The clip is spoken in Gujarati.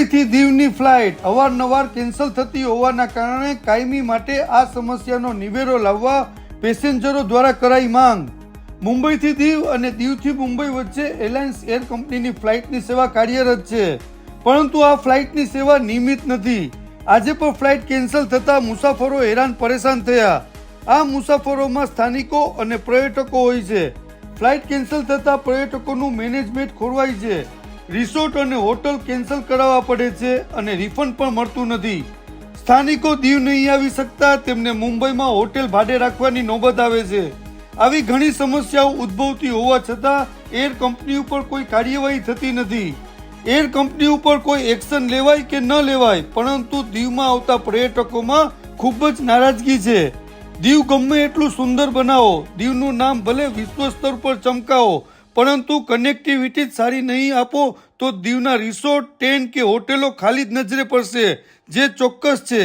મુંબઈથી દીવની ફ્લાઇટ અવારનવાર કેન્સલ થતી હોવાના કારણે કાયમી માટે આ સમસ્યાનો નિવેડો લાવવા પેસેન્જરો દ્વારા કરાઈ માંગ. મુંબઈથી દીવ અને દીવથી મુંબઈ વચ્ચે એલાયન્સ એર કંપનીની ફ્લાઇટની સેવા કાર્યરત છે, પરંતુ આ ફ્લાઇટની સેવા નિયમિત નથી. આજે પણ ફ્લાઇટ કેન્સલ થતાં મુસાફરો હેરાન પરેશાન થયા. આ મુસાફરોમાં સ્થાનિકો અને પર્યટકો હોય છે. ફ્લાઇટ કેન્સલ થતાં પર્યટકોનું મેનેજમેન્ટ ખોરવાય છે. રિસોર્ટ અને હોટલ કેન્સલ કરાવવા પડે છે અને રિફંડ પણ મળતું નથી. સ્થાનિકો દીવ નહીં આવી શકતા તેમને મુંબઈમાં હોટેલ ભાડે રાખવાની નોબત આવે છે. આવી ઘણી સમસ્યાઓ ઉદ્ભવતી હોવા છતાં એર કંપની ઉપર કોઈ કાર્યવાહી થતી નથી. એર કંપની ઉપર કોઈ એક્શન લેવાય કે ન લેવાય, પરંતુ દીવમાં આવતા પર્યટકોમાં ખૂબ જ નારાજગી છે. દીવ ગમે એટલું સુંદર બનાવો, દીવનું નામ ભલે વિશ્વ સ્તર પર ચમકાવો, પરંતુ કનેક્ટિવિટી સારી નહીં આપો તો દીવના રિસોર્ટ, ટેન્ટ કે હોટેલો ખાલી જ નજરે પડશે, જે ચોક્કસ છે.